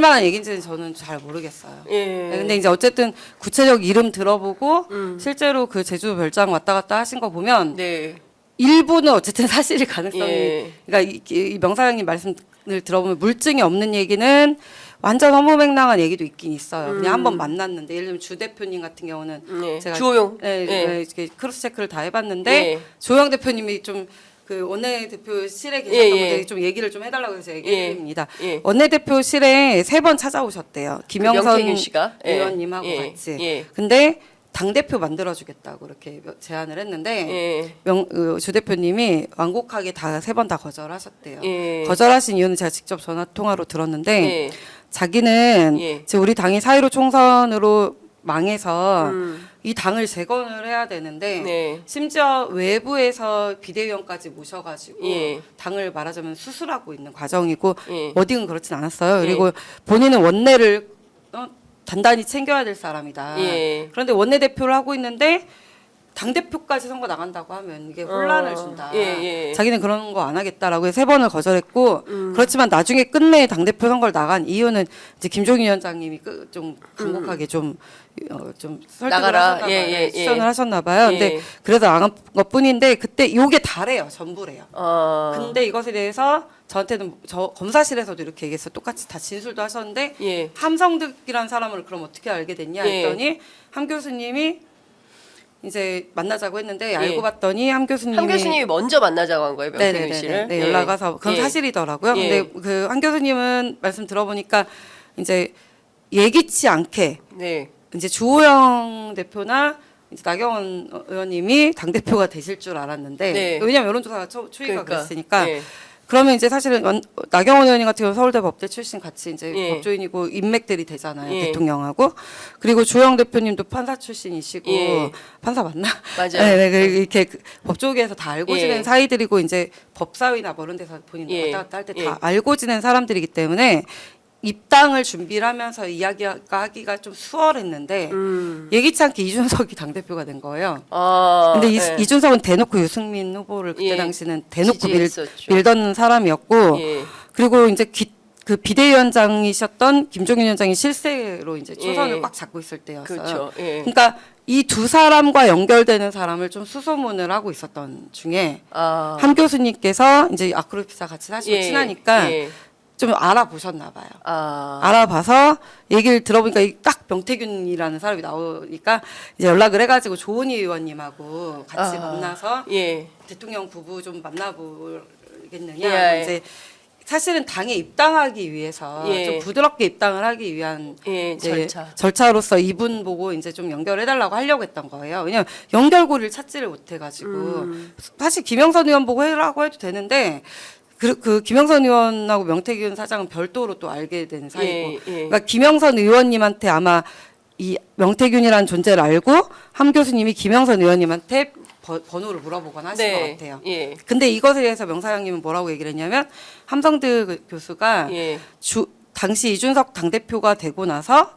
만한 얘기인지는 저는 잘 모르겠어요. 예. 근데 이제 어쨌든 구체적 이름 들어보고 실제로 그 제주 별장 왔다 갔다 하신 거 보면 네. 일부는 어쨌든 사실일 가능성이 예. 그러니까 이 명사장님 말씀을 들어보면 물증이 없는 얘기는 완전 허무맹랑한 얘기도 있긴 있어요. 그냥 한번 만났는데 예를 들면 주 대표님 같은 경우는 네. 제가 주호영. 이렇게 크로스 체크를 다 해봤는데 예. 조영 대표님이 좀 그 원내대표실에 계셨던 분들이 좀 얘기를 좀 해달라고 해서 얘기해드립니다. 예. 원내대표실에 3번 찾아오셨대요. 김영선 명태균 씨가 의원님하고 예. 같이. 예. 근데 당대표 만들어주겠다고 이렇게 제안을 했는데 예. 주 대표님이 완곡하게 다 3번 다 거절하셨대요. 예. 거절하신 이유는 제가 직접 전화 통화로 들었는데 예. 자기는 예. 지금 우리 당이 4.15 총선으로 망해서 이 당을 재건을 해야 되는데 네. 심지어 외부에서 비대위원까지 모셔가지고 예. 당을 말하자면 수술하고 있는 과정이고 예. 어디는 그렇진 않았어요. 예. 그리고 본인은 원내를 단단히 챙겨야 될 사람이다. 예. 그런데 원내대표를 하고 있는데 당대표까지 선거 나간다고 하면 이게 혼란을 준다. 예. 자기는 그런 거 안 하겠다라고 해서 3번을 거절했고 그렇지만 나중에 끝내 당대표 선거를 나간 이유는 이제 김종인 위원장님이 좀 강력하게 좀 설득을 나가라. 하셨나 봐요. 예. 추천을 하셨나 봐요. 예. 근데 그래서 나간 것뿐인데 그때 요게 다래요. 전부래요. 어. 근데 이것에 대해서 저한테는 저 검사실에서도 이렇게 얘기했어요. 똑같이 다 진술도 하셨는데 예. 함성득이라는 사람을 그럼 어떻게 알게 됐냐 예. 했더니 함 교수님이 이제 만나자고 했는데 예. 알고 봤더니 함 교수님이 한 교수님이 먼저 만나자고 한 거예요, 명태균 씨를. 네, 연락 와서 그건 예. 사실이더라고요. 예. 근데 그 한 교수님은 말씀 들어보니까 이제 예기치 않게 네. 이제 주호영 대표나 이제 나경원 의원님이 당 대표가 되실 줄 알았는데 네. 왜냐면 여론조사가 초기가 그러니까. 그랬으니까 예. 그러면 이제 사실은 나경원 의원님 같은 경우 서울대 법대 출신 같이 이제 예. 법조인이고 인맥들이 되잖아요. 예. 대통령하고 그리고 주호영 대표님도 판사 출신이시고 예. 판사 맞나? 맞아요. 네, 이렇게 법조계에서 다 알고 예. 지낸 사이들이고 이제 법사위나 뭐 이런 데서 본인 예. 왔다 갔다 할 때 다 예. 알고 지낸 사람들이기 때문에 입당을 준비를 하면서 이야기가 하기가 좀 수월했는데 예기치 않게 이준석이 당대표가 된 거예요. 아. 근데 예. 이준석은 대놓고 유승민 후보를 그때 예. 당시는 대놓고 지지했었죠. 밀던 사람이었고 예. 그리고 이제 그 비대위원장이셨던 김종인 위원장이 실세로 이제 초선을 예. 꽉 잡고 있을 때였어요. 그렇죠. 예. 그러니까 이 두 사람과 연결되는 사람을 좀 수소문을 하고 있었던 중에 아. 함 교수님께서 이제 아크로피사 같이 사시고 예. 친하니까 예. 좀 알아보셨나 봐요. 아. 알아봐서 얘기를 들어보니까 딱 명태균이라는 사람이 나오니까 이제 연락을 해가지고 조은희 의원님하고 같이 만나서 예. 대통령 부부 좀 만나보겠느냐. 예. 이제 사실은 당에 입당하기 위해서 예. 좀 부드럽게 입당을 하기 위한 예. 이제 절차. 절차로서 이분 보고 이제 좀 연결해달라고 하려고 했던 거예요. 왜냐면 연결고리를 찾지를 못해가지고 사실 김영선 의원 보고 해라고 해도 되는데 그 김영선 의원하고 명태균 사장은 별도로 또 알게 된 사이고, 예. 그러니까 김영선 의원님한테 아마 이 명태균이라는 존재를 알고 함 교수님이 김영선 의원님한테 번호를 물어보거나 하신 것 같아요. 예. 근데 이것에 대해서 명사장님은 뭐라고 얘기를 했냐면 함성득 교수가 예. 당시 이준석 당대표가 되고 나서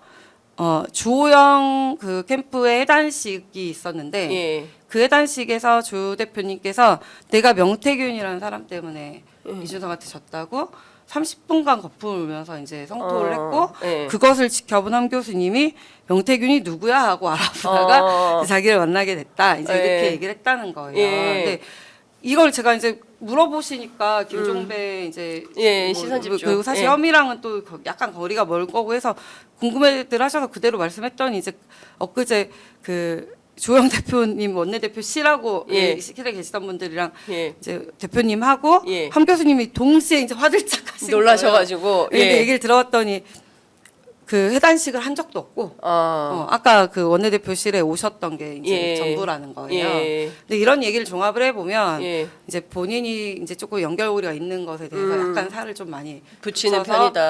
주호영 그 캠프에 해단식이 있었는데 예. 그 해단식에서 주 대표님께서 내가 명태균이라는 사람 때문에 이준석한테 졌다고 30분간 거품을 울면서 이제 성토를 했고 예. 그것을 지켜본 함 교수님이 명태균이 누구야 하고 알아보다가 자기를 만나게 됐다 이제 예. 이렇게 얘기를 했다는 거예요. 예. 근데 이걸 제가 이제 물어보시니까 김종배 이제 예, 시선집중. 그리고 사실 예. 혐의랑은 또 약간 거리가 멀 거고 해서 궁금해들 하셔서 그대로 말씀했더니 이제 엊그제 그 조영 대표님 원내대표 씨라고 예. 실에 계시던 분들이랑 예. 이제 대표님하고 예. 함 교수님이 동시에 이제 화들짝 하신 거예요. 놀라셔가지고. 근데 예. 얘기를 들어봤더니 그 해단식을 한 적도 없고 아까 그 원내대표실에 오셨던 게 이제 예. 전부라는 거예요. 예. 근데 이런 얘기를 종합을 해보면 예. 이제 본인이 이제 조금 연결고리가 있는 것에 대해서 약간 살을 좀 많이 붙이는 붙여서 편이다.